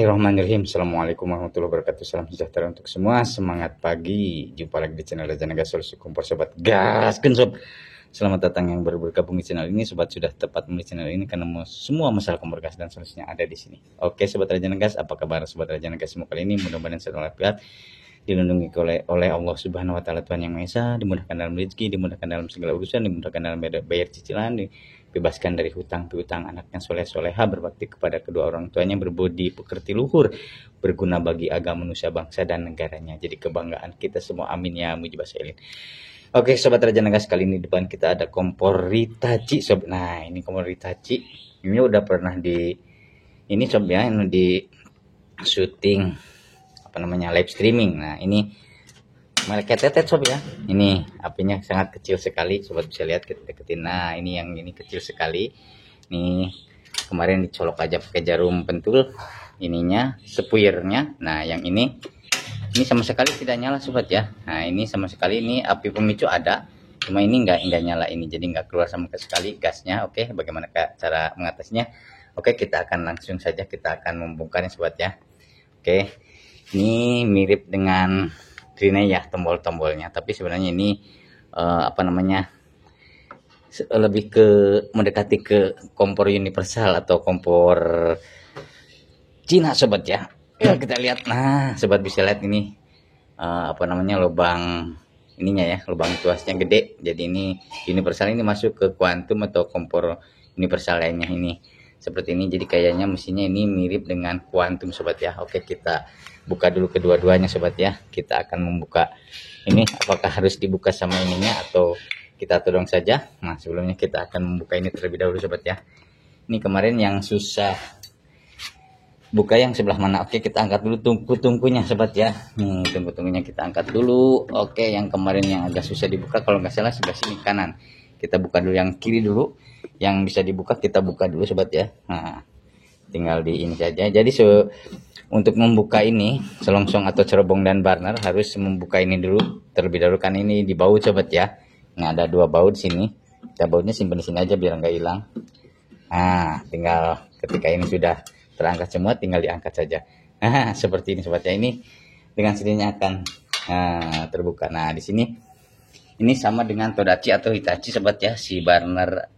Bismillahirrahmanirrahim. Assalamualaikum warahmatullahi wabarakatuh. Salam sejahtera untuk semua. Semangat pagi. Jumpa lagi di channel Raja Naga Solusi Kompor Sobat. Gaskan sob. Selamat datang yang baru bergabung di channel ini. Sobat sudah tepat memilih channel ini karena semua masalah kompor gas dan solusinya ada di sini. Oke Sobat Raja Nagas, apa kabar Sobat Raja Nagas semua kali ini? Mudah-mudahan selalu walafiat, dilindungi oleh Allah Subhanahu wa taala Tuhan yang Maha Esa, dimudahkan dalam rezeki, dimudahkan dalam segala urusan, dimudahkan dalam bayar cicilan, dibebaskan dari hutang piutang, anaknya soleh-soleha, berbakti kepada kedua orang tuanya, berbudi pekerti luhur, berguna bagi agama manusia, bangsa dan negaranya. Jadi kebanggaan kita semua, amin ya mujibah sailin. Oke Sobat Raja Nagas, kali ini depan kita ada kompor Hitachi sob. Nah ini kompor Hitachi, ini udah pernah ini sob ya, ini di syuting live streaming. Nah ini mereka tetet sob ya, ini apinya sangat kecil sekali, sobat bisa lihat, kita deketin. Nah ini yang ini kecil sekali, nih kemarin dicolok aja pakai jarum pentul ininya, sepuirnya. Nah yang ini sama sekali tidak nyala sobat ya. Nah ini sama sekali, ini api pemicu ada, cuma ini enggak nyala ini, jadi enggak keluar sama sekali gasnya. Oke, bagaimana cara mengatasinya? Oke, kita akan langsung saja, kita akan membongkarnya sobat ya. Oke, ini mirip dengan Rine ya, tombol-tombolnya, tapi sebenarnya ini lebih ke mendekati ke kompor universal atau kompor Cina sobat ya. Ya kita lihat, nah sobat bisa lihat ini lubang ininya ya, lubang tuasnya gede. Jadi ini universal, ini masuk ke kuantum atau kompor universal lainnya ini seperti ini. Jadi kayaknya mesinnya ini mirip dengan kuantum sobat ya. Oke, kita buka dulu kedua-duanya sobat ya. Kita akan membuka ini, apakah harus dibuka sama ininya atau kita todong saja. Nah sebelumnya kita akan membuka ini terlebih dahulu sobat ya. Ini kemarin yang susah buka yang sebelah mana. Oke, kita angkat dulu tungku-tungkunya sobat ya. Nih tungku-tungkunya kita angkat dulu. Oke, yang kemarin yang agak susah dibuka kalau nggak salah sebelah sini kanan. Kita buka dulu yang kiri dulu, yang bisa dibuka kita buka dulu sobat ya. Nah tinggal di ini saja. Jadi untuk membuka ini selongsong atau cerobong dan burner harus membuka ini dulu terlebih dahulu, kan ini di baut sobat ya. Nah ada dua baut di sini, kita bautnya simpan di sini aja biar nggak hilang. Nah tinggal ketika ini sudah terangkat semua, tinggal diangkat saja. Nah seperti ini sobat ya, ini dengan sendirinya akan terbuka. Nah di sini ini sama dengan Todachi atau Hitachi sobat ya, si burner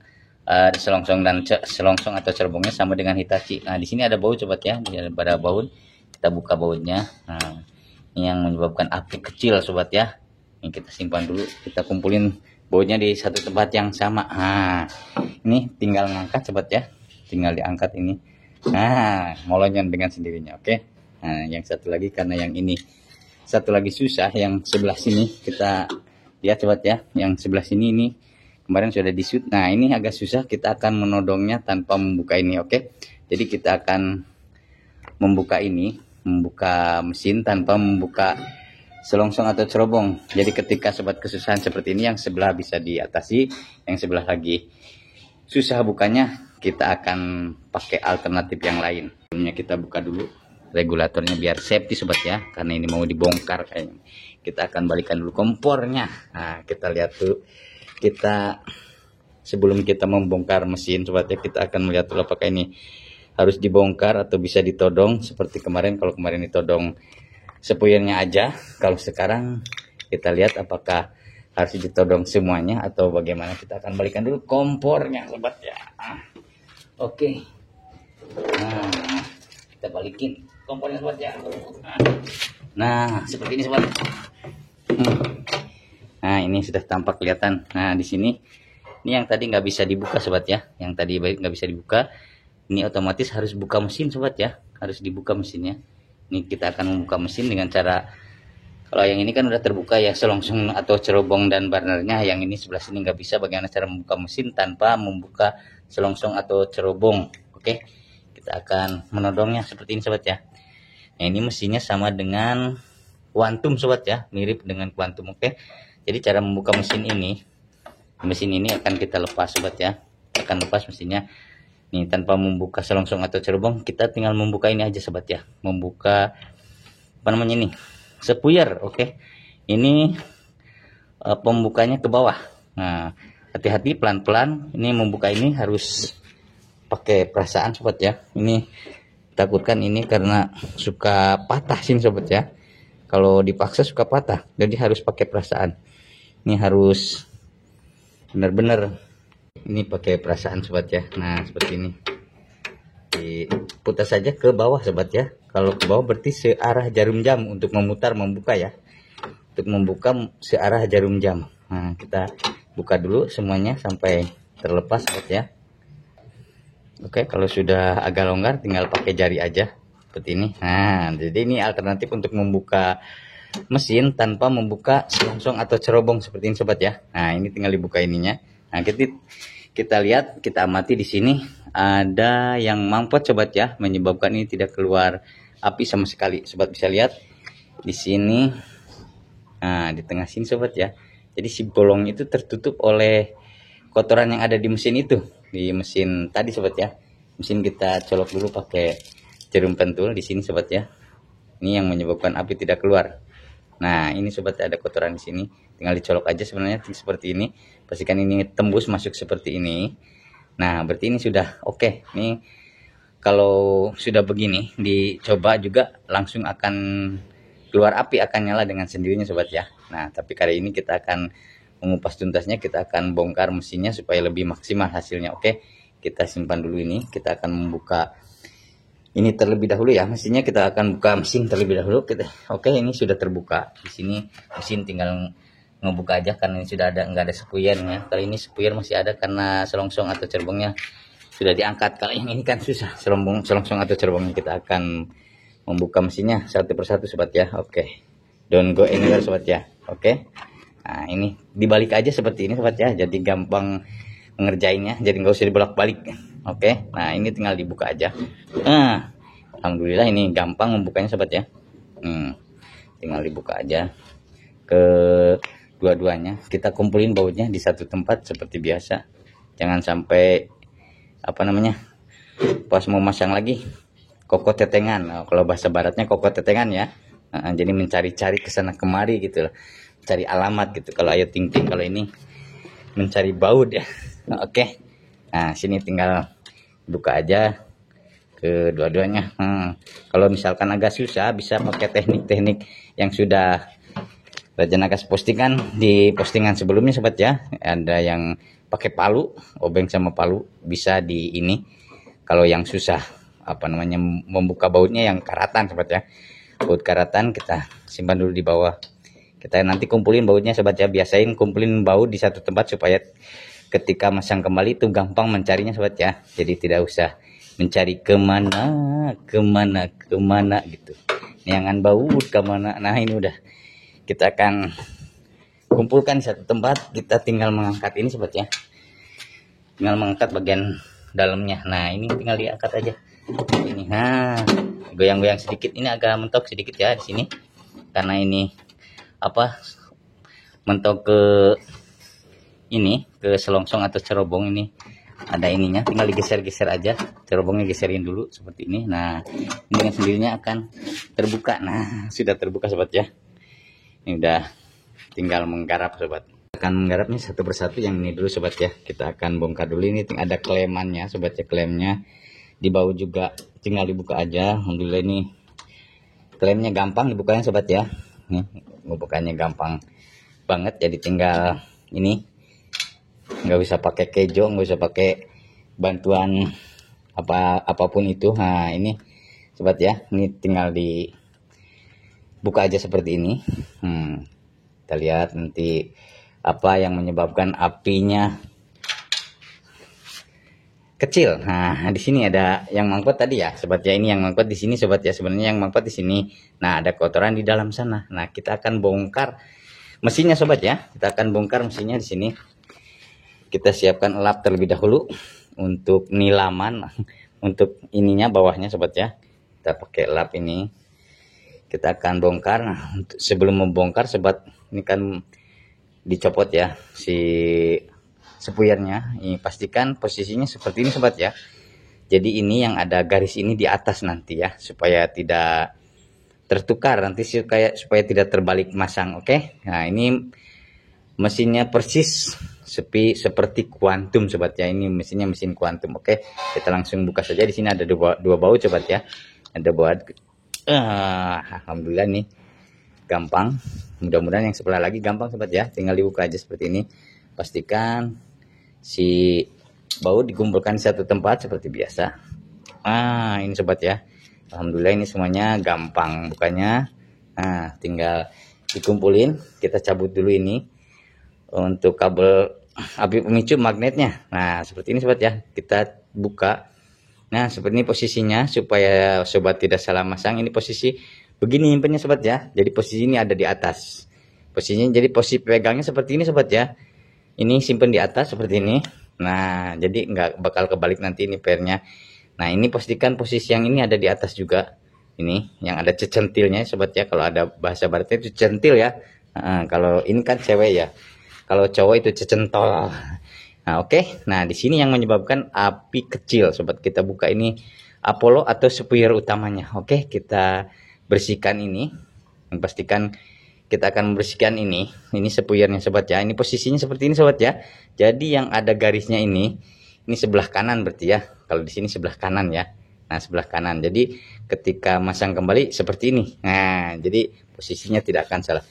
selongsong atau cerobongnya sama dengan Hitachi. Nah di sini ada baut sobat ya, pada baut kita buka bautnya. Nah ini yang menyebabkan api kecil sobat ya. Ini kita simpan dulu, kita kumpulin bautnya di satu tempat yang sama. Nah ini tinggal ngangkat sobat ya, tinggal diangkat ini. Nah molonyon dengan sendirinya. Oke, nah yang satu lagi, karena yang ini satu lagi susah, yang sebelah sini kita lihat sobat ya, yang sebelah sini ini kemarin sudah di-shoot. Nah ini agak susah, kita akan menodongnya tanpa membuka ini. Oke, jadi kita akan membuka ini, membuka mesin tanpa membuka selongsong atau cerobong. Jadi ketika sobat kesusahan seperti ini, yang sebelah bisa diatasi, yang sebelah lagi susah bukanya, kita akan pakai alternatif yang lain. Sebelumnya kita buka dulu regulatornya biar safety sobat ya, karena ini mau dibongkar kayaknya. Kita akan balikan dulu kompornya. Nah kita lihat tuh, sebelum kita membongkar mesin sobat ya, kita akan melihat dulu apakah ini harus dibongkar atau bisa ditodong seperti kemarin. Kalau kemarin ditodong sepuirnya aja, kalau sekarang kita lihat apakah harus ditodong semuanya atau bagaimana. Kita akan balikan dulu kompornya sobat ya. Oke, nah kita balikin kompornya sobat ya. Nah seperti ini sobat. Nah ini sudah tampak kelihatan. Nah di sini ini yang tadi nggak bisa dibuka sobat ya, yang tadi nggak bisa dibuka, ini otomatis harus buka mesin sobat ya, harus dibuka mesinnya. Ini kita akan membuka mesin dengan cara, kalau yang ini kan udah terbuka ya selongsong atau cerobong dan burnernya, yang ini sebelah sini nggak bisa. Bagaimana cara membuka mesin tanpa membuka selongsong atau cerobong? Oke, kita akan menodongnya seperti ini sobat ya. Nah ini mesinnya sama dengan kuantum sobat ya, mirip dengan kuantum. Oke, jadi cara membuka mesin ini akan kita lepas sobat ya, akan lepas mesinnya nih tanpa membuka selongsong atau cerobong. Kita tinggal membuka ini aja sobat ya, membuka ini sepuyer. Oke, ini pembukanya ke bawah. Nah hati-hati, pelan-pelan, ini membuka ini harus pakai perasaan sobat ya. Ini takutkan ini karena suka patah sih sobat ya. Kalau dipaksa suka patah, jadi harus pakai perasaan. Ini harus benar-benar ini pakai perasaan sobat ya. Nah seperti ini, diputar saja ke bawah sobat ya. Kalau ke bawah berarti searah jarum jam untuk memutar membuka ya, untuk membuka searah jarum jam. Nah kita buka dulu semuanya sampai terlepas sobat ya. Oke, kalau sudah agak longgar tinggal pakai jari aja seperti ini. Nah jadi ini alternatif untuk membuka mesin tanpa membuka selongsong atau cerobong seperti ini sobat ya. Nah ini tinggal dibuka ininya. Nah kita lihat, kita amati di sini ada yang mampet sobat ya, menyebabkan ini tidak keluar api sama sekali. Sobat bisa lihat di sini, nah di tengah sini sobat ya. Jadi si bolong itu tertutup oleh kotoran yang ada di mesin itu, di mesin tadi sobat ya. Mesin kita colok dulu pakai jarum pentul di sini sobat ya. Ini yang menyebabkan api tidak keluar. Nah ini sobat ada kotoran di sini, tinggal dicolok aja sebenarnya seperti ini. Pastikan ini tembus masuk seperti ini. Nah berarti ini sudah oke. Ini kalau sudah begini dicoba juga langsung akan keluar api, akan nyala dengan sendirinya sobat ya. Nah tapi kali ini kita akan mengupas tuntasnya, kita akan bongkar mesinnya supaya lebih maksimal hasilnya. Oke, kita simpan dulu ini. Kita akan membuka ini terlebih dahulu ya, mesinnya kita akan buka mesin terlebih dahulu. Oke, ini sudah terbuka. Di sini mesin tinggal ngebuka aja karena ini sudah ada, nggak ada sepuyernya. Kali ini sepuyer masih ada karena selongsong atau cerbongnya sudah diangkat. Kali ini kan susah selongsong atau cerbongnya. Kita akan membuka mesinnya satu persatu sobat ya. Oke, don't go anywhere sobat ya. Oke, nah ini dibalik aja seperti ini sobat ya, jadi gampang mengerjainnya, jadi nggak usah dibolak-balik. Oke, nah ini tinggal dibuka aja. Nah alhamdulillah ini gampang membukanya sobat ya. Tinggal dibuka aja ke dua-duanya. Kita kumpulin bautnya di satu tempat seperti biasa, jangan sampai apa namanya pas mau masang lagi kokot tetengan. Nah, kalau bahasa baratnya kokot tetengan ya. Jadi mencari-cari kesana kemari gitu loh, cari alamat gitu. Kalau Ayo Ting Ting, kalau ini mencari baut ya. Oke, nah sini tinggal buka aja ke dua-duanya. Kalau misalkan agak susah bisa pakai teknik-teknik yang sudah Raja Nagas postingan di postingan sebelumnya sobat ya. Ada yang pakai palu, obeng sama palu, bisa di ini. Kalau yang susah apa namanya membuka bautnya yang karatan sobat ya, baut karatan kita simpan dulu di bawah. Kita nanti kumpulin bautnya sobat ya, biasain kumpulin baut di satu tempat supaya ketika masang kembali itu gampang mencarinya sobat ya. Jadi tidak usah mencari kemana gitu, niangan baut kemana. Nah ini udah kita akan kumpulkan di satu tempat. Kita tinggal mengangkat ini sobat ya, tinggal mengangkat bagian dalamnya. Nah ini tinggal diangkat aja ini. Nah goyang-goyang sedikit, ini agak mentok sedikit ya di sini karena ini apa mentok ke ini, ke selongsong atau cerobong. Ini ada ininya, tinggal digeser-geser aja, cerobongnya geserin dulu seperti ini. Nah ini dengan sendirinya akan terbuka. Nah sudah terbuka sobat ya, ini udah tinggal menggarap sobat. Akan menggarapnya satu persatu. Yang ini dulu sobat ya, kita akan bongkar dulu. Ini ada klemannya sobat ya, klemnya di bawah juga tinggal dibuka aja. Alhamdulillah ini klemnya gampang dibukanya sobat ya. Nih bukanya gampang banget, jadi tinggal ini, nggak bisa pakai kejo, nggak usah pakai bantuan apapun itu. Nah ini sobat ya, ini tinggal dibuka aja seperti ini. Kita lihat nanti apa yang menyebabkan apinya kecil. Nah di sini ada yang mangkot tadi ya sobat ya, ini yang mangkot di sini sobat ya. Sebenarnya yang mangkot di sini. Nah ada kotoran di dalam sana. Nah kita akan bongkar mesinnya sobat ya, kita akan bongkar mesinnya di sini. Kita siapkan lap terlebih dahulu untuk nilaman, untuk ininya bawahnya sobat ya. Kita pakai lap ini, kita akan bongkar. Nah, sebelum membongkar sobat, ini kan dicopot ya si sepuyernya. Ini pastikan posisinya seperti ini sobat ya. Jadi ini yang ada garis ini di atas nanti ya, supaya tidak tertukar nanti, supaya tidak terbalik masang. Oke, nah ini mesinnya persis seperti kuantum sobat ya. Ini mesinnya mesin kuantum. Oke, kita langsung buka saja. Di sini ada dua baut sobat ya. Ada baut. Alhamdulillah nih gampang. Mudah-mudahan yang sebelah lagi gampang sobat ya. Tinggal dibuka aja seperti ini. Pastikan si baut dikumpulkan di satu tempat seperti biasa. Ini sobat ya. Alhamdulillah ini semuanya gampang bukanya. Tinggal dikumpulin. Kita cabut dulu ini untuk kabel api pemicu magnetnya. Nah, seperti ini sobat ya. Kita buka. Nah, seperti ini posisinya supaya sobat tidak salah masang. Ini posisi begini nyimpennya sobat ya. Jadi posisi ini ada di atas. Posisinya jadi posisi pegangnya seperti ini sobat ya. Ini simpen di atas seperti ini. Nah, jadi nggak bakal kebalik nanti ini pairnya. Nah, ini pastikan posisi yang ini ada di atas juga. Ini yang ada cecentilnya sobat ya. Kalau ada bahasa baratnya itu centil ya. Kalau ini kan cewek ya. Kalau cowok itu cecentol. Nah, oke. Nah, di sini yang menyebabkan api kecil sobat. Kita buka ini Apollo atau sepuyer utamanya. Oke, kita bersihkan ini. Pastikan kita akan membersihkan ini. Ini sepuyernya sobat ya. Ini posisinya seperti ini sobat ya. Jadi yang ada garisnya ini sebelah kanan berarti ya. Kalau di sini sebelah kanan ya. Nah, sebelah kanan. Jadi ketika masang kembali seperti ini. Nah, jadi posisinya tidak akan salah.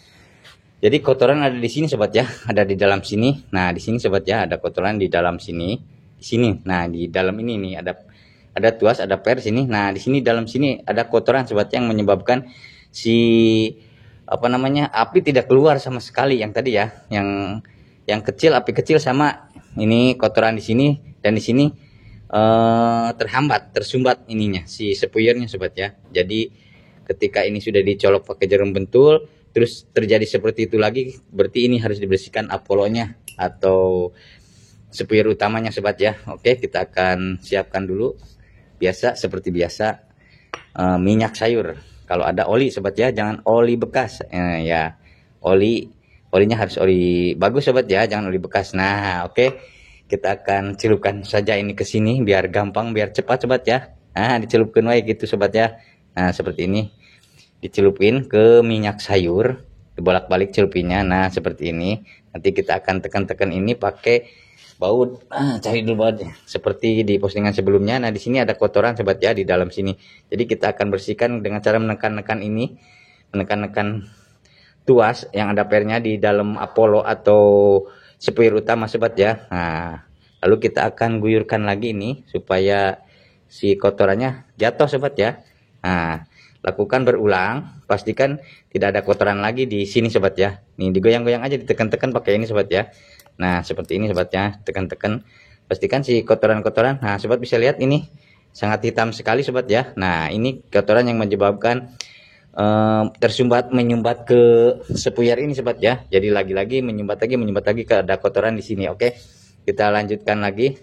Jadi kotoran ada di sini sobat ya, ada di dalam sini. Nah, di sini sobat ya, ada kotoran di dalam sini. Di sini. Nah, di dalam ini nih ada tuas, ada per sini. Nah, di sini dalam sini ada kotoran sobat yang menyebabkan si api tidak keluar sama sekali yang tadi ya. Yang kecil, api kecil sama ini kotoran di sini dan di sini tersumbat ininya si sepuyernya sobat ya. Jadi ketika ini sudah dicolok pakai jarum bentul terus terjadi seperti itu lagi, berarti ini harus dibersihkan Apollo-nya atau sepuyer utamanya sobat ya. Oke, kita akan siapkan dulu seperti biasa minyak sayur. Kalau ada oli sobat ya, jangan oli bekas ya. Olinya harus oli bagus sobat ya, jangan oli bekas. Nah, oke. Kita akan celupkan saja ini ke sini biar gampang, biar cepat sobat ya. Nah, dicelupkan wae gitu sobat ya. Nah, seperti ini. Dicelupin ke minyak sayur, dibolak-balik celupinnya. Nah, seperti ini. Nanti kita akan tekan-tekan ini pakai baut. Cari dulu bautnya. Seperti di postingan sebelumnya. Nah, di sini ada kotoran sobat ya di dalam sini. Jadi kita akan bersihkan dengan cara menekan-nekan ini, menekan-nekan tuas yang ada pernya di dalam Apollo atau sepuyer utama sobat ya. Nah, lalu kita akan guyurkan lagi ini supaya si kotorannya jatuh sobat ya. Nah, lakukan berulang, pastikan tidak ada kotoran lagi di sini sobat ya. Nih digoyang-goyang aja, ditekan-tekan pakai ini sobat ya. Nah, seperti ini sobat ya, tekan-tekan. Pastikan si kotoran-kotoran. Nah, sobat bisa lihat ini sangat hitam sekali sobat ya. Nah, ini kotoran yang menyebabkan menyumbat ke sepuyer ini sobat ya. Jadi lagi-lagi menyumbat lagi ke ada kotoran di sini. Oke, kita lanjutkan lagi.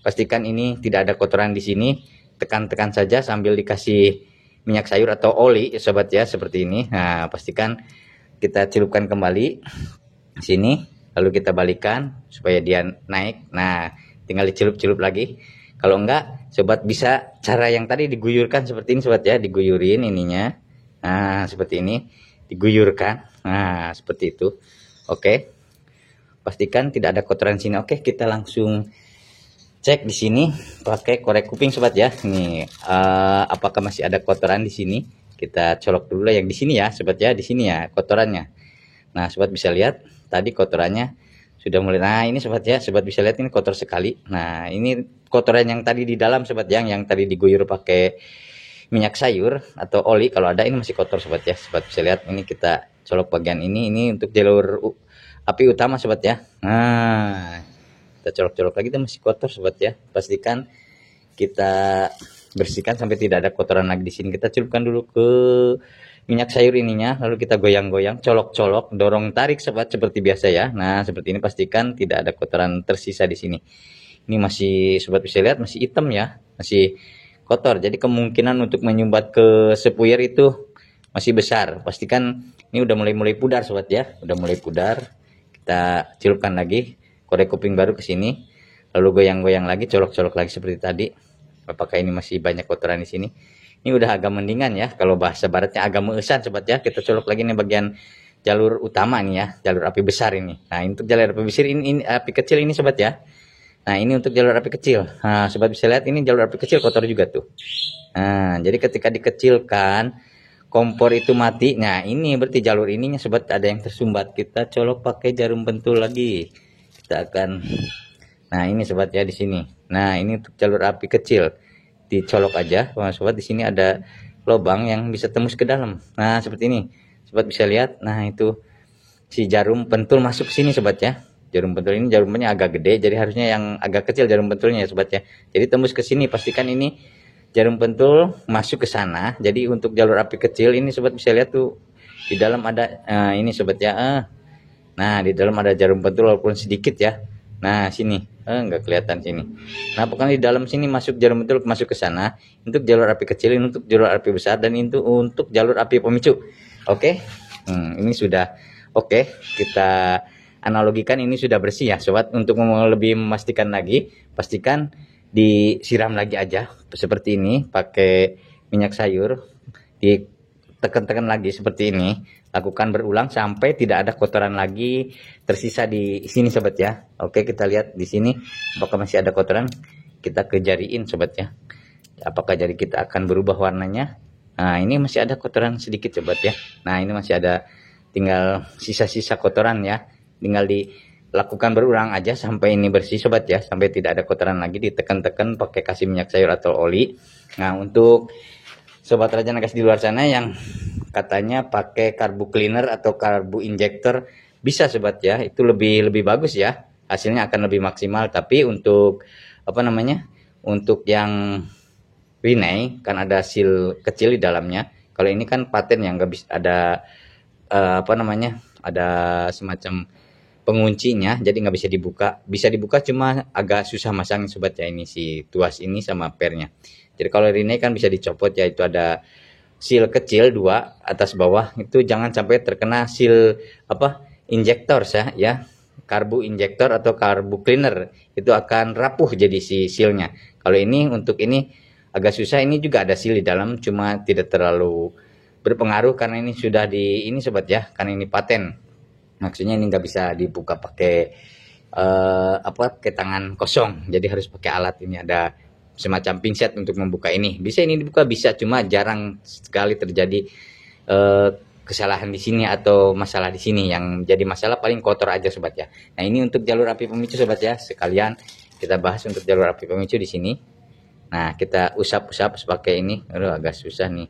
Pastikan ini tidak ada kotoran di sini. Tekan-tekan saja sambil dikasih minyak sayur atau oli sobat ya, seperti ini. Nah, pastikan kita celupkan kembali sini, lalu kita balikan supaya dia naik. Nah, tinggal dicelup-celup lagi. Kalau enggak sobat bisa cara yang tadi diguyurkan seperti ini sobat ya, diguyurin ininya. Nah, seperti ini diguyurkan. Nah, seperti itu. Oke, pastikan tidak ada kotoran sini. Oke, kita langsung cek di sini pakai korek kuping sobat ya. Nih, apakah masih ada kotoran di sini? Kita colok dulu yang di sini ya sobat ya, di sini ya kotorannya. Nah, sobat bisa lihat tadi kotorannya sudah mulai. Nah, ini sobat ya, sobat bisa lihat ini kotor sekali. Nah, ini kotoran yang tadi di dalam sobat yang tadi diguyur pakai minyak sayur atau oli. Kalau ada ini masih kotor sobat ya. Sobat bisa lihat ini kita colok bagian ini untuk jalur api utama sobat ya. Nah, kita colok-colok lagi, itu masih kotor sobat ya. Pastikan kita bersihkan sampai tidak ada kotoran lagi di sini. Kita celupkan dulu ke minyak sayur ininya, lalu kita goyang-goyang, colok-colok, dorong tarik sobat seperti biasa ya. Nah, seperti ini pastikan tidak ada kotoran tersisa di sini. Ini masih sobat bisa lihat masih hitam ya, masih kotor. Jadi kemungkinan untuk menyumbat ke sepuyer itu masih besar. Pastikan ini udah mulai pudar sobat ya, udah mulai pudar. Kita celupkan lagi korek kuping baru ke sini, lalu goyang-goyang lagi, colok-colok lagi seperti tadi. Apakah ini masih banyak kotoran di sini? Ini udah agak mendingan ya, kalau bahasa baratnya agak meesan sobat ya. Kita colok lagi nih bagian jalur utama nih ya, jalur api besar ini. Nah, untuk jalur api besar ini api kecil ini sobat ya. Nah, ini untuk jalur api kecil. Nah, sobat bisa lihat ini jalur api kecil kotor juga tuh. Nah, jadi ketika dikecilkan kompor itu mati. Nah, ini berarti jalur ininya sobat ada yang tersumbat. Kita colok pakai jarum pentul lagi. Kita akan, nah ini sobat ya di sini. Nah, ini untuk jalur api kecil. Dicolok aja, sobat, di sini ada lubang yang bisa tembus ke dalam. Nah, seperti ini. Sobat bisa lihat. Nah, itu si jarum pentul masuk ke sini sobat ya. Jarum pentul ini jarumnya agak gede, jadi harusnya yang agak kecil jarum pentulnya ya sobat ya. Jadi tembus ke sini, pastikan ini jarum pentul masuk ke sana. Jadi untuk jalur api kecil ini sobat bisa lihat tuh di dalam ada ini sobat ya. Nah, di dalam ada jarum pentul walaupun sedikit ya. Nah, sini nggak kelihatan sini. Nah, pokoknya di dalam sini masuk jarum pentul masuk ke sana. Untuk jalur api kecil, ini untuk jalur api besar, dan itu untuk jalur api pemicu. Oke. Ini sudah oke. Kita analogikan ini sudah bersih ya sobat. Untuk lebih memastikan lagi, pastikan disiram lagi aja seperti ini pakai minyak sayur, ditekan-tekan lagi seperti ini. Lakukan berulang sampai tidak ada kotoran lagi tersisa di sini sobat ya. Oke, kita lihat di sini apakah masih ada kotoran. Kita kejariin sobat ya, apakah jari kita akan berubah warnanya. Nah, ini masih ada kotoran sedikit sobat ya. Nah, ini masih ada tinggal sisa-sisa kotoran ya. Tinggal dilakukan berulang aja sampai ini bersih sobat ya, sampai tidak ada kotoran lagi. Ditekan-tekan pakai kasih minyak sayur atau oli. Nah, untuk sobat Raja Nagas di luar sana yang katanya pakai karbu cleaner atau karbu injector, bisa sobat ya, itu lebih bagus ya, hasilnya akan lebih maksimal. Tapi untuk apa namanya, untuk yang Rinnai kan ada seal kecil di dalamnya. Kalau ini kan paten yang nggak bisa ada apa namanya, ada semacam penguncinya, jadi nggak bisa dibuka. Bisa dibuka cuma agak susah masang sobat ya, ini si tuas ini sama pernya. Jadi kalau Rinnai kan bisa dicopot ya, itu ada seal kecil 2 atas bawah, itu jangan sampai terkena seal apa injektor ya, karbu injektor atau karbu cleaner, itu akan rapuh jadi si sealnya. Kalau ini untuk ini agak susah, ini juga ada seal di dalam, cuma tidak terlalu berpengaruh karena ini sudah di ini sobat ya, karena ini paten. Maksudnya ini nggak bisa dibuka pakai pakai tangan kosong, jadi harus pakai alat. Ini ada semacam pinset untuk membuka ini. Bisa ini dibuka, bisa, cuma jarang sekali terjadi kesalahan di sini atau masalah di sini. Yang jadi masalah paling kotor aja sobat ya. Nah, ini untuk jalur api pemicu sobat ya. Sekalian kita bahas untuk jalur api pemicu di sini. Nah, kita usap-usap pakai ini. Aduh, agak susah nih,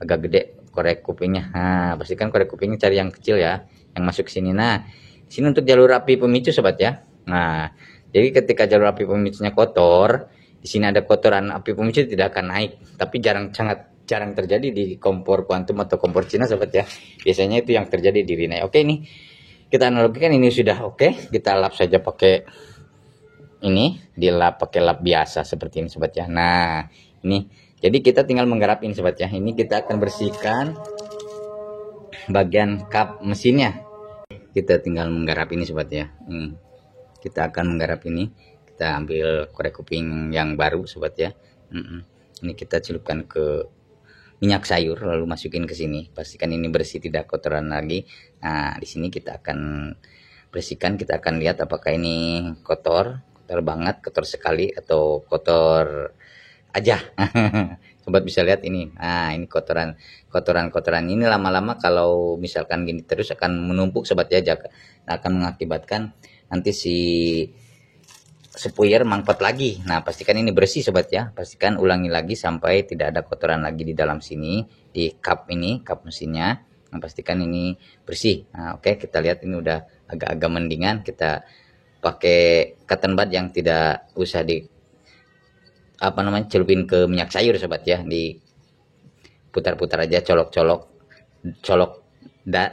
agak gede korek kupingnya. Nah, pastikan korek kupingnya cari yang kecil ya, yang masuk ke sini. Nah, sini untuk jalur api pemicu sobat ya. Nah, jadi ketika jalur api pemicunya kotor, di sini ada kotoran, api pemicu tidak akan naik. Tapi sangat jarang terjadi di kompor kuantum atau kompor Cina sobat ya. Biasanya itu yang terjadi di Rinnai. Oke, ini kita analogikan, ini sudah oke. Kita lap saja pakai ini, dilap pakai lap biasa seperti ini sobat ya. Nah, ini jadi kita tinggal menggarap ini sobat ya. Ini kita akan bersihkan bagian kap mesinnya. Kita tinggal menggarap ini sobat ya. Kita akan menggarap ini. Kita ambil korek kuping yang baru sobat ya. Ini kita celupkan ke minyak sayur lalu masukin ke sini. Pastikan ini bersih, tidak kotoran lagi. Nah, di sini kita akan bersihkan, kita akan lihat apakah ini kotor banget, kotor sekali, atau kotor aja. Sobat bisa lihat ini. Nah, ini kotoran ini lama-lama kalau misalkan gini terus akan menumpuk sobat ya, akan mengakibatkan nanti si spuyer mangkot lagi. Nah, pastikan ini bersih sobat ya. Pastikan ulangi lagi sampai tidak ada kotoran lagi di dalam sini, di kap ini, kap mesinnya. Nah, pastikan ini bersih. Nah, oke, kita lihat ini udah agak-agak mendingan. Kita pakai cotton bud yang tidak usah di apa namanya, celupin ke minyak sayur sobat ya. Di putar-putar aja, colok,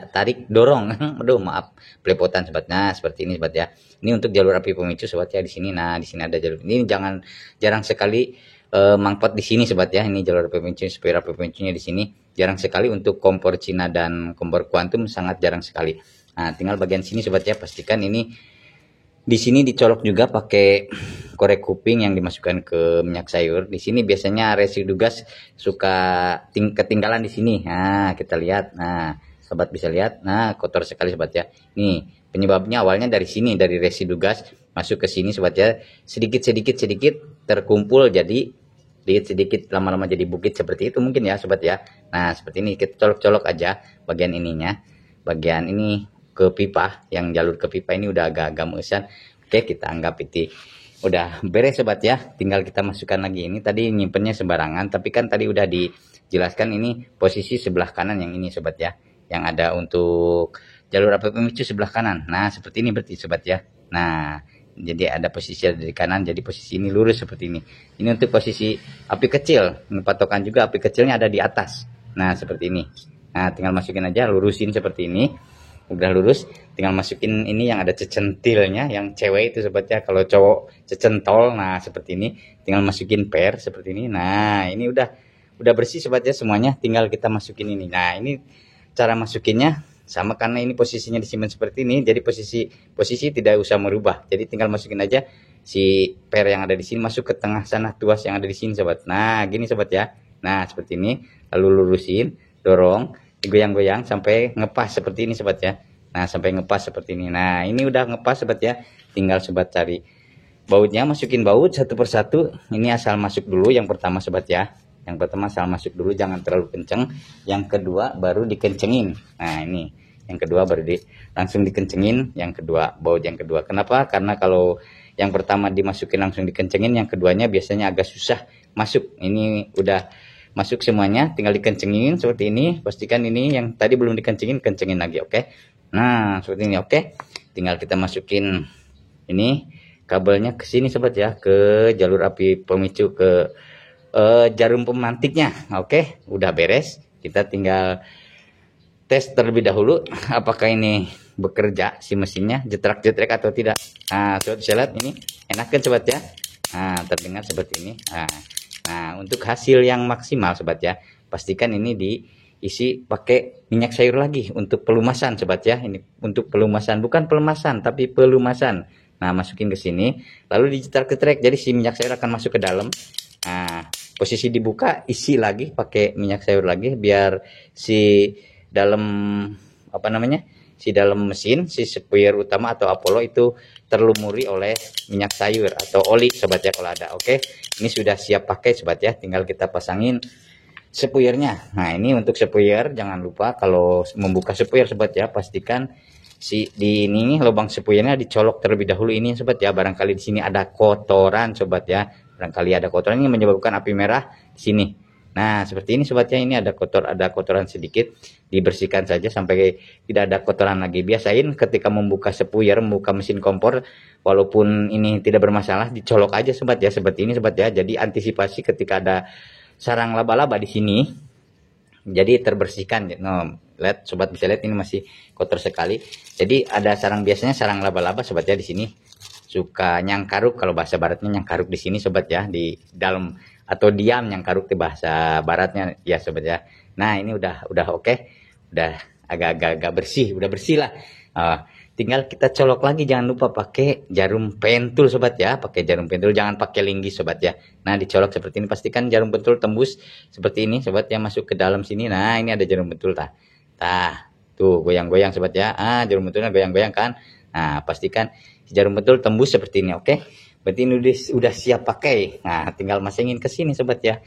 tarik, dorong. Aduh, maaf pelepotan sobat. Nah, seperti ini sobat ya. Ini untuk jalur api pemicu sobat ya di sini. Nah, di sini ada jalur. Ini jarang sekali mangkot di sini sobat ya. Ini jalur api pemicu, supaya api pemicunya di sini. Jarang sekali untuk kompor Cina dan kompor kuantum, sangat jarang sekali. Nah, tinggal bagian sini sobat ya. Pastikan ini di sini dicolok juga pakai korek kuping yang dimasukkan ke minyak sayur. Di sini biasanya residu gas suka ketinggalan di sini. Nah, kita lihat. Nah, sobat bisa lihat. Nah, kotor sekali sobat ya. Nih, penyebabnya awalnya dari sini, dari residu gas masuk ke sini sobat ya. Sedikit terkumpul jadi sedikit lama-lama jadi bukit seperti itu mungkin ya sobat ya. Nah, seperti ini kita colok-colok aja bagian ininya. Bagian ini ke pipa, yang jalur ke pipa ini udah agak-agak mesan. Oke, kita anggap itu udah beres sobat ya. Tinggal kita masukkan lagi. Ini tadi nyimpennya sembarangan, tapi kan tadi udah dijelaskan ini posisi sebelah kanan yang ini sobat ya. Yang ada untuk jalur api pemicu sebelah kanan. Nah, seperti ini berarti sobat ya. Nah, jadi ada posisi dari kanan, jadi posisi ini lurus seperti ini. Ini untuk posisi api kecil. Patokan juga api kecilnya ada di atas. Nah, seperti ini. Nah, tinggal masukin aja, lurusin seperti ini. Udah lurus, tinggal masukin ini yang ada cecentilnya, yang cewek itu sobat ya. Kalau cowok cecentol, nah seperti ini. Tinggal masukin per seperti ini. Nah, ini udah bersih sobat ya semuanya. Tinggal kita masukin ini. Nah, ini cara masukinnya sama karena ini posisinya disimpan seperti ini, jadi posisi tidak usah merubah. Jadi tinggal masukin aja si per yang ada di sini masuk ke tengah sana tuas yang ada di sini sobat. Nah, gini sobat ya. Nah, seperti ini, lalu lurusin, dorong, digoyang-goyang sampai ngepas seperti ini sobat ya. Nah, sampai ngepas seperti ini. Nah, ini udah ngepas sobat ya. Tinggal sobat cari bautnya, masukin baut satu persatu. Ini asal masuk dulu yang pertama sobat ya. Yang pertama asal masuk dulu, jangan terlalu kenceng. Yang kedua baru dikencengin. Nah, ini yang kedua baru langsung dikencengin. Yang kedua, baut yang kedua. Kenapa? Karena kalau yang pertama dimasukin langsung dikencengin, yang keduanya biasanya agak susah masuk. Ini udah masuk semuanya, tinggal dikencengin seperti ini. Pastikan ini yang tadi belum dikencengin, kencengin lagi, oke? Nah, seperti ini, oke? Tinggal kita masukin ini kabelnya ke sini sobat ya, ke jalur api pemicu, ke jarum pemantiknya. Oke, udah beres. Kita tinggal tes terlebih dahulu apakah ini bekerja si mesinnya, jetrak-jetrek atau tidak. Nah, sobat bisa lihat ini enak kan sobat ya. Nah, terdengar seperti ini. Nah, untuk hasil yang maksimal sobat ya, pastikan ini diisi pakai minyak sayur lagi untuk pelumasan sobat ya. Ini untuk pelumasan, bukan pelemasan tapi pelumasan. Nah, masukin ke sini lalu dijetrek-jetrek, jadi si minyak sayur akan masuk ke dalam. Nah, posisi dibuka, isi lagi pakai minyak sayur lagi biar si dalam apa namanya, si dalam mesin, si spuyer utama atau Apollo itu terlumuri oleh minyak sayur atau oli sobat ya kalau ada. Oke, ini sudah siap pakai sobat ya, tinggal kita pasangin spuyernya. Nah, ini untuk spuyer, jangan lupa kalau membuka spuyer sobat ya, pastikan si di ini lubang spuyernya dicolok terlebih dahulu ini sobat ya. Barangkali di sini ada kotoran sobat ya, barangkali ada kotoran yang menyebabkan api merah di sini. Nah, seperti ini sobat ya, ini ada kotoran sedikit, dibersihkan saja sampai tidak ada kotoran lagi. Biasain ketika membuka spuyer, membuka mesin kompor, walaupun ini tidak bermasalah, dicolok aja sobat ya, seperti ini sobat ya. Jadi antisipasi ketika ada sarang laba-laba di sini, jadi terbersihkan. No, lihat sobat bisa lihat ini masih kotor sekali. Jadi ada sarang, biasanya sarang laba-laba sobat ya di sini. Suka nyangkaruk, kalau bahasa baratnya nyangkaruk di sini sobat ya, di dalam, atau diam nyangkaruk di bahasa baratnya ya sobat ya. Nah, ini udah oke. Udah agak-agak bersih, udah bersih lah. Tinggal kita colok lagi, jangan lupa pakai jarum pentul sobat ya, pakai jarum pentul, jangan pakai linggis sobat ya. Nah, dicolok seperti ini, pastikan jarum pentul tembus seperti ini sobat ya, masuk ke dalam sini. Nah, ini ada jarum pentul tuh goyang-goyang sobat ya. Jarum pentulnya goyang-goyang kan. Nah, pastikan jarum pentul tembus seperti ini, oke? Berarti ini udah siap pakai. Nah, tinggal masangin ke sini sobat ya,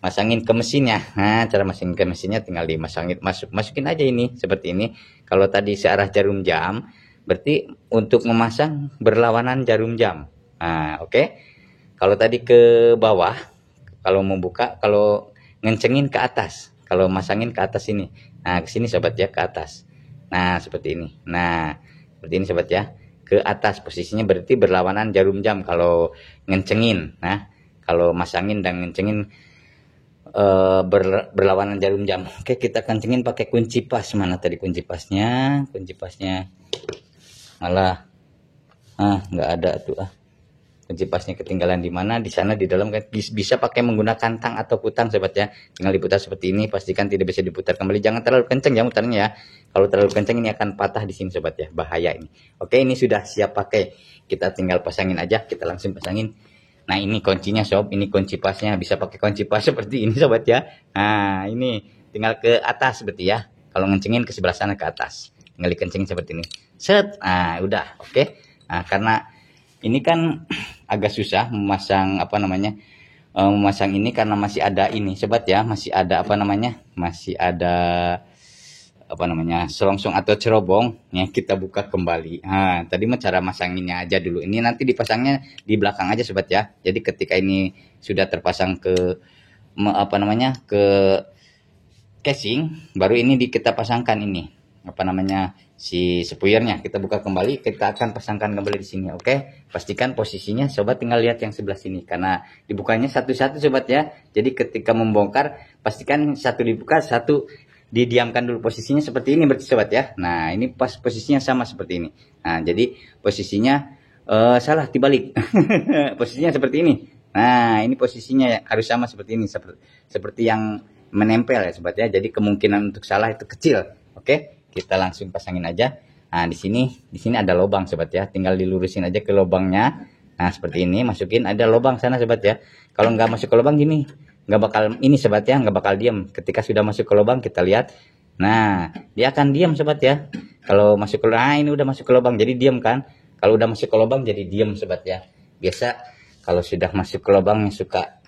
masangin ke mesinnya. Nah, cara masangin ke mesinnya tinggal dimasangin, masukin aja ini seperti ini. Kalau tadi searah jarum jam, berarti untuk memasang berlawanan jarum jam. Nah, oke. Kalau tadi ke bawah, kalau membuka, kalau ngencengin ke atas, kalau masangin ke atas ini. Nah, ke sini sobat ya, ke atas. Nah, seperti ini. Nah, seperti ini sobat ya, ke atas posisinya berarti berlawanan jarum jam kalau ngencengin. Nah, kalau masangin dan ngencengin berlawanan jarum jam. Oke, kita kencengin pakai kunci pas. Mana tadi kunci pasnya? Kunci pasnya malah nggak ada tuh. Kunci pasnya ketinggalan di mana? Di sana di dalam kan. Bisa pakai menggunakan tang atau putang sobat ya. Tinggal diputar seperti ini, pastikan tidak bisa diputar kembali. Jangan terlalu kencang ya mutarnya ya. Kalau terlalu kencang ini akan patah di sini sobat ya, bahaya ini. Oke, ini sudah siap pakai. Kita tinggal pasangin aja, kita langsung pasangin. Nah, ini kuncinya sob, ini kunci pasnya, bisa pakai kunci pas seperti ini sobat ya. Nah, ini tinggal ke atas seperti ya. Kalau ngencengin ke sebelah sana ke atas, tinggal dikencengin seperti ini. Set, nah udah, oke. Nah, karena ini kan agak susah memasang apa namanya, memasang ini karena masih ada ini sobat ya, masih ada apa namanya, masih ada apa namanya, selongsong atau cerobong ya. Kita buka kembali. Nah, tadi mah cara masanginnya aja dulu. Ini nanti dipasangnya di belakang aja sobat ya. Jadi ketika ini sudah terpasang ke apa namanya, ke casing, baru ini kita pasangkan ini apa namanya, si spuyernya. Kita buka kembali, kita akan pasangkan kembali di sini. Oke, pastikan posisinya sobat, tinggal lihat yang sebelah sini karena dibukanya satu-satu sobat ya. Jadi ketika membongkar, pastikan satu dibuka, satu didiamkan dulu. Posisinya seperti ini berarti sobat ya. Nah, ini pas posisinya sama seperti ini. Nah, jadi posisinya salah, dibalik. Posisinya seperti ini. Nah, ini posisinya harus sama seperti ini, seperti yang menempel ya sobat ya. Jadi kemungkinan untuk salah itu kecil. Oke, kita langsung pasangin aja. Nah, di sini ada lubang sobat ya. Tinggal dilurusin aja ke lubangnya. Nah, seperti ini, masukin, ada lubang sana sobat ya. Kalau nggak masuk ke lubang gini, nggak bakal ini sobat ya, nggak bakal diam. Ketika sudah masuk ke lubang, kita lihat. Nah, dia akan diam sobat ya. Kalau masuk ke, nah ini udah masuk ke lubang, jadi diam kan. Kalau udah masuk ke lubang jadi diam sobat ya. Biasa kalau sudah masuk ke lubang suka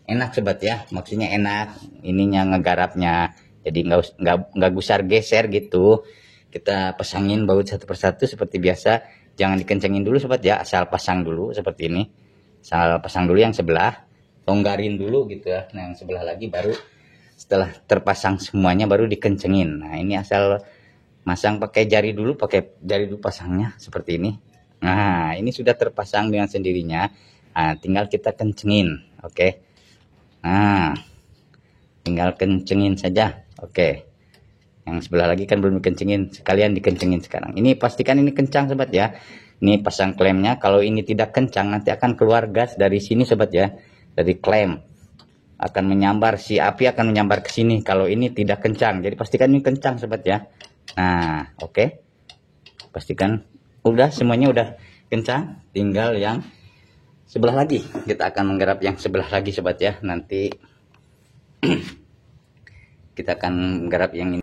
enak sobat ya, maksudnya enak ininya ngegarapnya, jadi nggak gusar geser gitu. Kita pasangin baut satu persatu seperti biasa, jangan dikencengin dulu sobat ya, asal pasang dulu seperti ini. Asal pasang dulu yang sebelah, longgarin dulu gitu ya. Nah, yang sebelah lagi baru setelah terpasang semuanya baru dikencengin. Nah, ini asal masang pakai jari dulu pasangnya seperti ini. Nah, ini sudah terpasang dengan sendirinya. Nah, tinggal kita kencengin. Oke. Nah, tinggal kencengin saja. Oke, yang sebelah lagi kan belum dikencengin, sekalian dikencengin sekarang. Ini pastikan ini kencang sobat ya. Ini pasang klemnya. Kalau ini tidak kencang, nanti akan keluar gas dari sini sobat ya, dari klem akan menyambar, si api akan menyambar ke sini kalau ini tidak kencang. Jadi pastikan ini kencang sobat ya. Nah, oke, pastikan udah semuanya udah kencang, tinggal yang sebelah lagi. Kita akan menggarap yang sebelah lagi sobat ya. Nanti kita akan menggarap yang ini.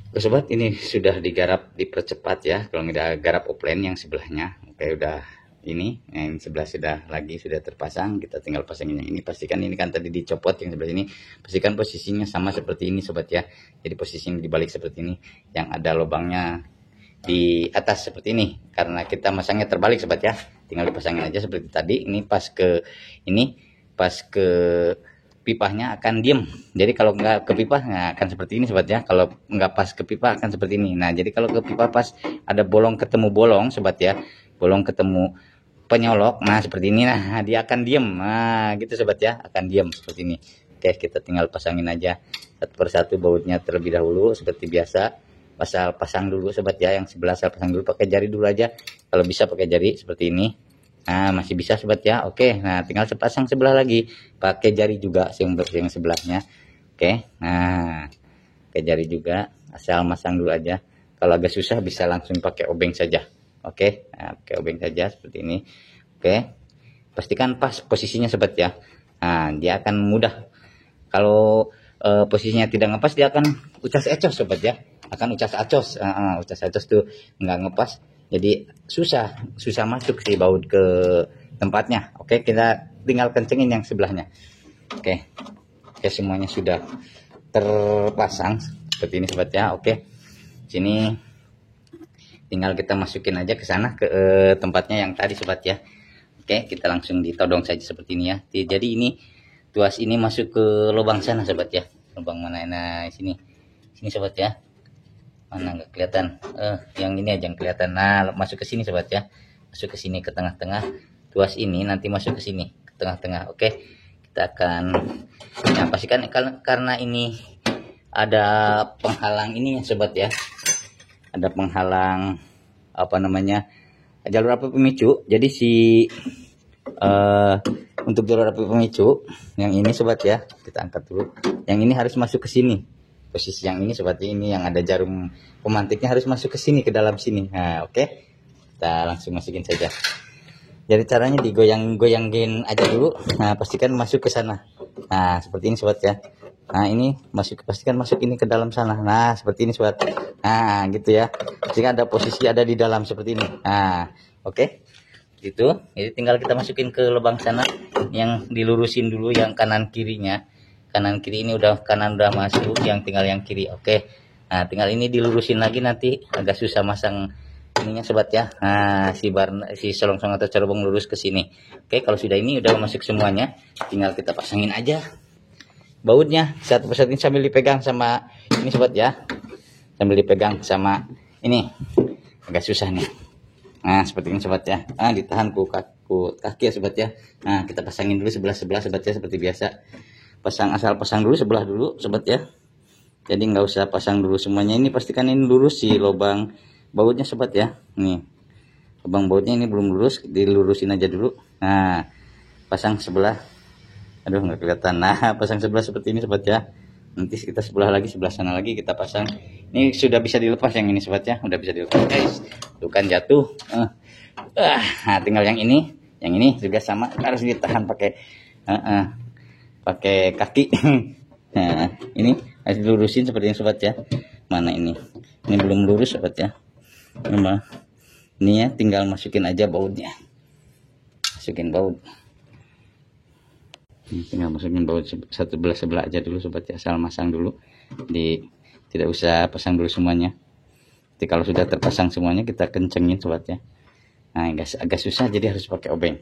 Oke sobat, ini sudah digarap, dipercepat ya. Kalau nggak garap offline yang sebelahnya, oke udah ini, yang sebelah sudah terpasang. Kita tinggal pasangin yang ini. Pastikan ini kan tadi dicopot yang sebelah ini. Pastikan posisinya sama seperti ini sobat ya. Jadi posisinya dibalik seperti ini, yang ada lubangnya di atas seperti ini. Karena kita masangnya terbalik sobat ya. Tinggal dipasangin aja seperti tadi. Ini pas ke pipahnya akan diem. Jadi kalau nggak ke pipa, nah akan seperti ini sobat ya. Kalau nggak pas ke pipa akan seperti ini. Nah, jadi kalau ke pipa pas ada bolong ketemu bolong sobat ya, bolong ketemu penyolok, nah seperti ini, nah dia akan diem. Nah gitu sobat ya, akan diem seperti ini. Oke, kita tinggal pasangin aja satu persatu bautnya terlebih dahulu seperti biasa. Asal pasang dulu sobat ya, yang sebelah asal pasang dulu pakai jari dulu aja. Kalau bisa pakai jari seperti ini. Nah, masih bisa sobat ya. Oke, nah tinggal sepasang sebelah lagi. Pakai jari juga yang sebelahnya. Oke, nah pakai jari juga. Asal masang dulu aja. Kalau agak susah bisa langsung pakai obeng saja. Oke, nah, pakai obeng saja seperti ini. Oke, pastikan pas posisinya sobat ya. Nah, dia akan mudah. Kalau posisinya tidak ngepas, dia akan ucas ecos sobat ya. Akan ucas acos. Ucas acos tuh nggak ngepas. Jadi susah masuk si baut ke tempatnya. Oke, kita tinggal kencengin yang sebelahnya. Oke, semuanya sudah terpasang seperti ini sobat ya. Oke, sini tinggal kita masukin aja ke sana ke tempatnya yang tadi sobat ya. Oke, kita langsung ditodong saja seperti ini ya. Jadi ini tuas ini masuk ke lubang sana sobat ya. Lubang mana? Nah, sini sobat ya. Mana nggak kelihatan, yang ini aja yang kelihatan. Nah, masuk ke sini sobat ya, masuk ke sini ke tengah-tengah. tuas ini nanti masuk ke sini, ke tengah-tengah. Oke, kita akan pastikan karena ini ada penghalang ini ya sobat ya, ada penghalang jalur api pemicu. Jadi untuk jalur api pemicu yang ini sobat ya, kita angkat dulu. Yang ini harus masuk ke sini. Posisi yang ini sobat, ini yang ada jarum pemantiknya harus masuk ke sini, ke dalam sini. Nah, oke. Kita langsung masukin saja. Jadi caranya digoyang-goyangin aja dulu. Nah, pastikan masuk ke sana. Nah, seperti ini sobat ya. Nah, ini pastikan masuk ini ke dalam sana. Nah, seperti ini sobat. Nah, gitu ya. Jika ada posisi ada di dalam seperti ini. Nah, oke. Gitu. Jadi tinggal kita masukin ke lubang sana, yang dilurusin dulu yang kanan kirinya. Kanan kiri ini kanan udah masuk, yang tinggal yang kiri. Oke. Nah, tinggal ini dilurusin lagi, nanti agak susah masang ininya sobat ya. Nah, si selongsong atau cerobong lurus ke sini. Oke, kalau sudah ini udah masuk semuanya, tinggal kita pasangin aja bautnya satu persatu sambil dipegang sama ini sobat ya. Sambil dipegang sama ini. Agak susah nih. Nah, seperti ini sobat ya. Nah, ditahan kaki ya sobat ya. Nah, kita pasangin dulu sebelah sobat ya, seperti biasa. Asal pasang dulu sebelah dulu sobat ya. Jadi nggak usah pasang dulu semuanya. Ini pastikan ini lurus si lubang bautnya sobat ya. Nih, lubang bautnya ini belum lurus, dilurusin aja dulu. Nah, pasang sebelah. Aduh, nggak kelihatan. Nah, pasang sebelah seperti ini sobat ya. Nanti kita sebelah sana lagi kita pasang. Ini sudah bisa dilepas yang ini sobat ya, udah bisa dilepas guys. Tuh kan jatuh. Nah, tinggal yang ini juga sama, harus ditahan pakai kaki. Nah, ini harus dilurusin seperti ini sobat ya. Mana ini belum lurus sobat ya. Ini ya, tinggal masukin aja bautnya. Masukin baut. Tinggal masukin baut sebelah aja dulu sobat ya, asal masang dulu. Tidak usah pasang dulu semuanya. Jadi kalau sudah terpasang semuanya, kita kencengin sobat ya. Nah, agak susah, jadi harus pakai obeng.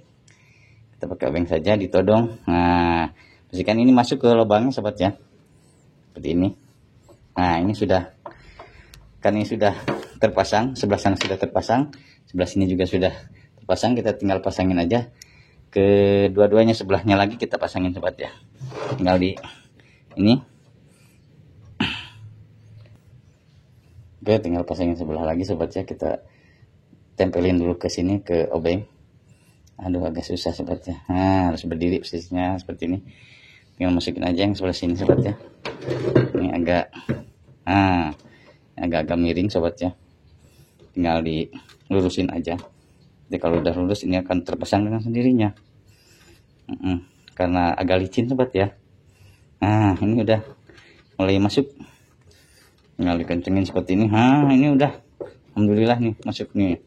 Kita pakai obeng saja, ditodong. Nah, pastikan ini masuk ke lubangnya sobat ya, seperti ini. Nah, ini sudah terpasang, sebelah sana sudah terpasang, sebelah sini juga sudah terpasang. Kita tinggal pasangin aja kedua-duanya, sebelahnya lagi kita pasangin sobat ya. Tinggal di ini. Oke, tinggal pasangin sebelah lagi sobat ya. Kita tempelin dulu ke sini, ke obeng. Aduh, agak susah sobat ya. Nah, harus berdiri posisinya seperti ini. Tinggal masukin aja yang sebelah sini sobat ya. Ini agak miring sobat ya. Tinggal dilurusin aja. Jadi kalau udah lurus, ini akan terpasang dengan sendirinya. Karena agak licin sobat ya. Nah, ini udah mulai masuk. Tinggal dikencengin seperti ini. Nah, ini udah, alhamdulillah nih masuk nih.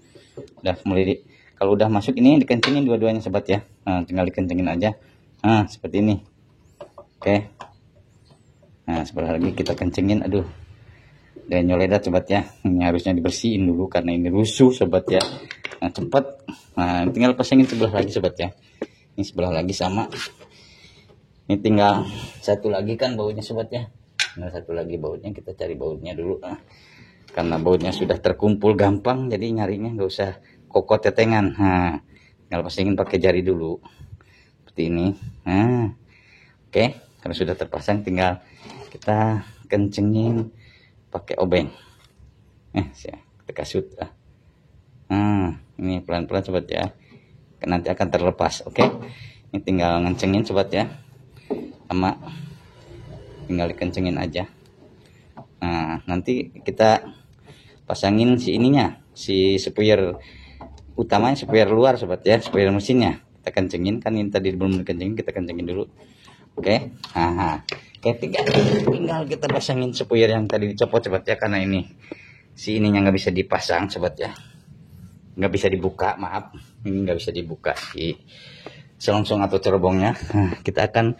Udah mulai kalau udah masuk ini dikencengin dua-duanya sobat ya. Nah, tinggal dikencengin aja. Nah, seperti ini. Oke. Nah, sebelah lagi kita kencengin. Aduh, dan nyoledat sobat ya. Ini harusnya dibersihin dulu karena ini rusuh sobat ya. Nah, cepat. Nah, tinggal pasangin sebelah lagi sobat ya. Ini sebelah lagi sama. Ini tinggal satu lagi kan bautnya sobat ya. Tinggal satu lagi bautnya, kita cari bautnya dulu. Nah, karena bautnya sudah terkumpul gampang, jadi nyarinya nggak usah kokot tetengan. Nah, tinggal pasangin pakai jari dulu. Seperti ini. Nah, oke. Kalau sudah terpasang, tinggal kita kencengin pakai obeng. Kita kasut. Ini pelan-pelan sobat ya. Nanti akan terlepas. Oke. Ini tinggal ngencengin sobat ya. Sama tinggal dikencengin aja. Nah, nanti kita pasangin si ininya, si spuyer utamanya, spuyer luar sobat ya, spuyer mesinnya. Kita kencengin, kan ini tadi belum dikencengin, kita kencengin dulu. Oke. Oke, tinggal kita pasangin spuyer yang tadi dicopot sobat ya, karena ini si ininya nggak bisa dipasang sobat ya, nggak bisa dibuka, maaf, ini nggak bisa dibuka di selongsong atau cerobongnya. Nah, kita akan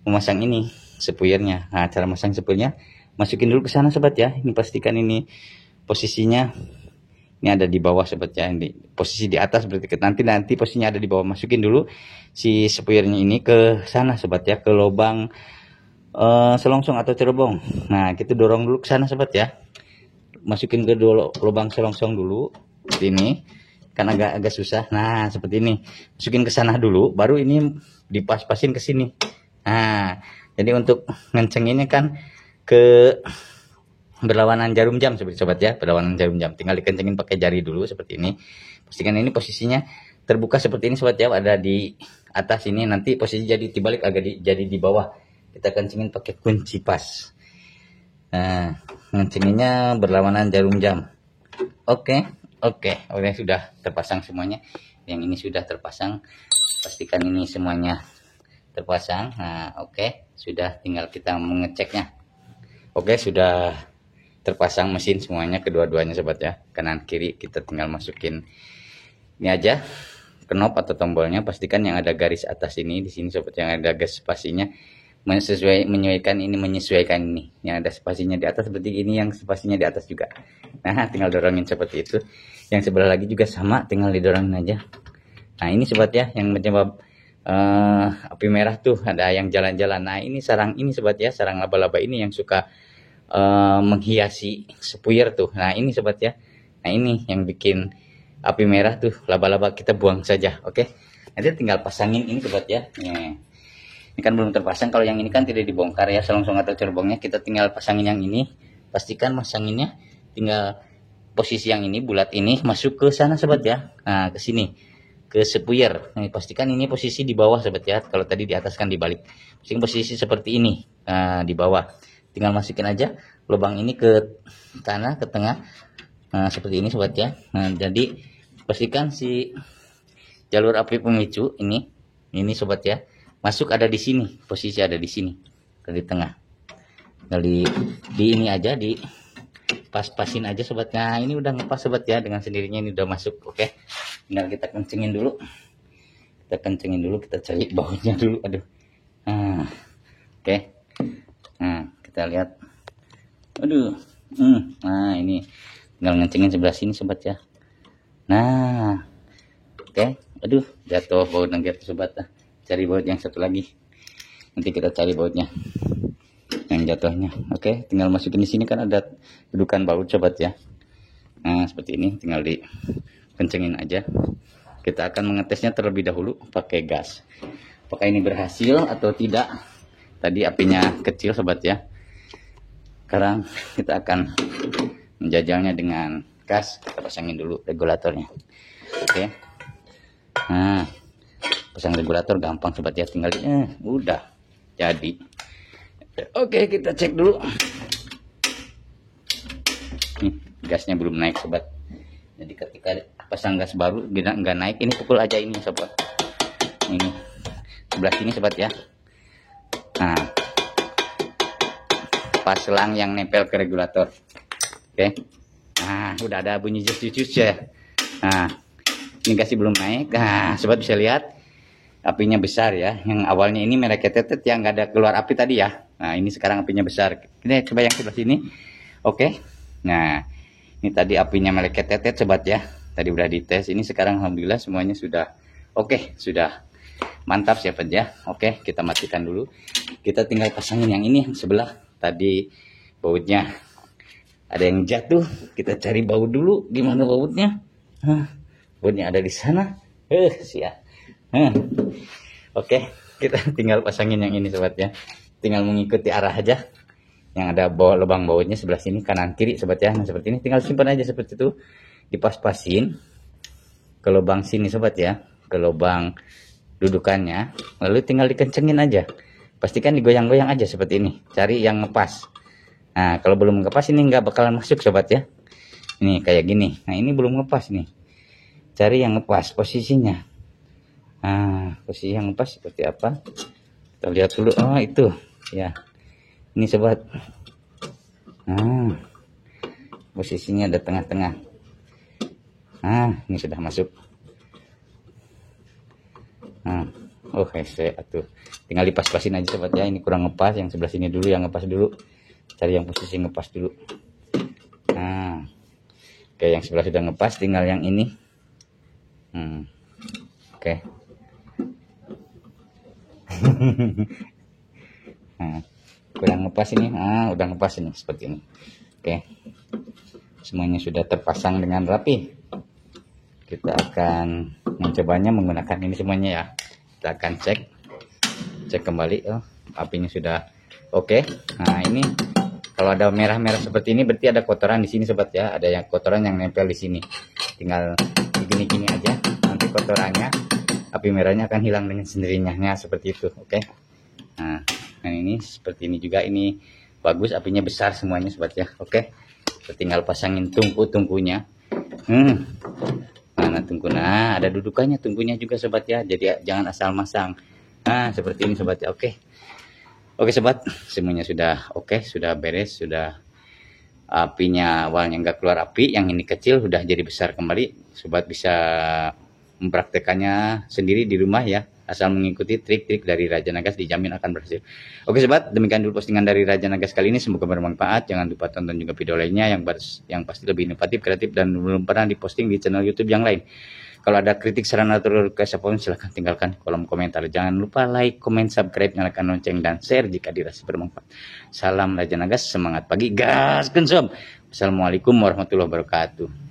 memasang ini spuyernya. Nah, cara masang spuyernya, masukin dulu ke sana sobat ya. Ini pastikan ini posisinya ini ada di bawah sobat ya, di posisi di atas berarti nanti posisinya ada di bawah. Masukin dulu si spuyernya ini ke sana sobat ya, ke lubang selongsong atau cerobong. Nah, kita dorong dulu ke sana sobat ya. Masukin ke lubang selongsong dulu. Ini kan agak susah. Nah, seperti ini. Masukin ke sana dulu, baru ini dipas-pasin ke sini. Nah, jadi untuk ngencenginnya kan ke berlawanan jarum jam seperti sobat ya, berlawanan jarum jam. Tinggal dikencengin pakai jari dulu seperti ini. Pastikan ini posisinya terbuka seperti ini sobat ya, ada di atas ini. Nanti posisi jadi dibalik jadi di bawah. Kita kencengin pakai kunci pas. Nah, ngencenginnya berlawanan jarum jam. Oke, sudah terpasang semuanya. Yang ini sudah terpasang. Pastikan ini semuanya terpasang. Nah, sudah, tinggal kita mengeceknya. Sudah terpasang mesin semuanya, kedua-duanya sobat ya, kanan kiri. Kita tinggal masukin ini aja knob atau tombolnya. Pastikan yang ada garis atas ini di sini sobat, yang ada garis spasinya menyesuaikan ini, yang ada spasinya di atas seperti ini, yang spasinya di atas juga. Nah, tinggal dorongin seperti itu. Yang sebelah lagi juga sama, tinggal didorongin aja. Nah, ini sobat ya, yang penyebab api merah tuh ada yang jalan-jalan. Nah, ini sarang ini sobat ya, sarang laba-laba ini yang suka menghiasi sepuyer tuh. Nah, ini sobat ya. Nah, ini yang bikin api merah tuh, laba-laba kita buang saja. Nanti tinggal pasangin ini sobat ya. Ini kan belum terpasang. Kalau yang ini kan tidak dibongkar ya, selongsong atau cerbongnya. Kita tinggal pasangin yang ini. Pastikan masanginnya tinggal posisi yang ini, bulat ini masuk ke sana sobat ya. Nah, ke sini, ke sepuyer. Nah, pastikan ini posisi di bawah sobat ya. Kalau tadi di atas kan dibalik. Posisi seperti ini. Nah, di bawah. Tinggal masukin aja lubang ini ke tanah, ke tengah. Nah, seperti ini sobat ya. Nah, jadi pastikan si jalur api pemicu ini sobat ya, masuk ada di sini, posisi ada di sini, di tengah. Di ini aja, di pas-pasin aja sobat. Nah, ini udah ngepas sobat ya, dengan sendirinya ini udah masuk. Tinggal kita kencengin dulu. Kita cari bautnya dulu. Aduh. Nah, nah, kita lihat. Aduh. Nah, ini tinggal ngencengin sebelah sini sobat ya. Nah, aduh, jatuh baut nugget sobat. Cari baut yang satu lagi. Nanti kita cari bautnya yang jatuhnya. Tinggal masukin di sini, kan ada dudukan baut sobat ya. Nah, seperti ini, tinggal dikencengin aja. Kita akan mengetesnya terlebih dahulu pakai gas. Apakah ini berhasil atau tidak? Tadi apinya kecil sobat ya. Sekarang kita akan menjajalnya dengan gas. Kita pasangin dulu regulatornya. Nah, pasang regulator gampang sobat ya, tinggal udah jadi. Kita cek dulu. Nih, gasnya belum naik sobat. Jadi ketika pasang gas baru nggak naik, ini pukul aja ini sobat. Ini sebelah sini sobat ya. Nah, pas selang yang nempel ke regulator. Nah, udah ada bunyi jus ya. Nah, ini gasnya belum naik. Nah, sobat bisa lihat apinya besar ya. Yang awalnya ini merek tetet yang nggak ada keluar api tadi ya. Nah, ini sekarang apinya besar. Ini coba yang sebelah sini. Nah, ini tadi apinya merek tetet sobat ya. Tadi udah dites. Ini sekarang alhamdulillah semuanya sudah sudah mantap sobat ya. Kita matikan dulu. Kita tinggal pasangin yang ini, yang sebelah. Tadi bautnya ada yang jatuh. Kita cari baut dulu. Gimana bautnya? Bautnya ada di sana. Siap. Kita tinggal pasangin yang ini sobat ya. Tinggal mengikuti arah aja. Yang ada lubang bautnya sebelah sini, kanan kiri sobat ya. Nah, seperti ini tinggal simpan aja seperti itu. Dipas-pasin ke lubang sini sobat ya, ke lubang dudukannya. Lalu tinggal dikencengin aja. Pastikan digoyang-goyang aja seperti ini. Cari yang ngepas. Nah, kalau belum ngepas ini nggak bakalan masuk sobat ya. Ini kayak gini. Nah, ini belum ngepas nih. Cari yang ngepas posisinya. Nah, posisi yang ngepas seperti apa? Kita lihat dulu. Oh, itu ya. Ini sobat. Nah, posisinya ada tengah-tengah. Nah, ini sudah masuk. Nah, atuh. Tinggal dipas-pasin aja sobat ya. Ini kurang ngepas, yang sebelah sini dulu yang ngepas dulu. Cari yang posisi ngepas dulu. Nah, yang sebelah sudah ngepas, tinggal yang ini. Nah, kurang ngepas ini. Udah ngepas ini seperti ini. Semuanya sudah terpasang dengan rapi. Kita akan mencobanya menggunakan ini semuanya ya. Kita akan cek kembali. Oh, apinya sudah oke. Nah, ini kalau ada merah-merah seperti ini berarti ada kotoran di sini sobat ya. Ada yang kotoran yang nempel di sini. Tinggal gini-gini aja. Nanti kotorannya, api merahnya akan hilang dengan sendirinya. Nah, seperti itu. Oke. Nah, ini seperti ini juga, ini bagus, apinya besar semuanya sobat ya. Oke. Kita tinggal pasangin tungkunya. Nah, tungku, nah ada dudukannya tungkunya juga sobat ya, jadi jangan asal masang. Nah, seperti ini sobat ya. Oke sobat, semuanya sudah oke, sudah beres, sudah apinya awalnya nggak keluar api, yang ini kecil sudah jadi besar kembali. Sobat bisa mempraktekannya sendiri di rumah ya, asal mengikuti trik-trik dari Raja Nagas, dijamin akan berhasil. Oke sobat, demikian dulu postingan dari Raja Nagas kali ini, semoga bermanfaat. Jangan lupa tonton juga video lainnya yang pasti lebih inovatif, kreatif, dan belum pernah diposting di channel YouTube yang lain. Kalau ada kritik, saran, atau request apapun, silahkan tinggalkan kolom komentar. Jangan lupa like, comment, subscribe, nyalakan lonceng, dan share jika dirasa bermanfaat. Salam Raja Nagas, semangat pagi, gas sob. Assalamualaikum warahmatullahi wabarakatuh.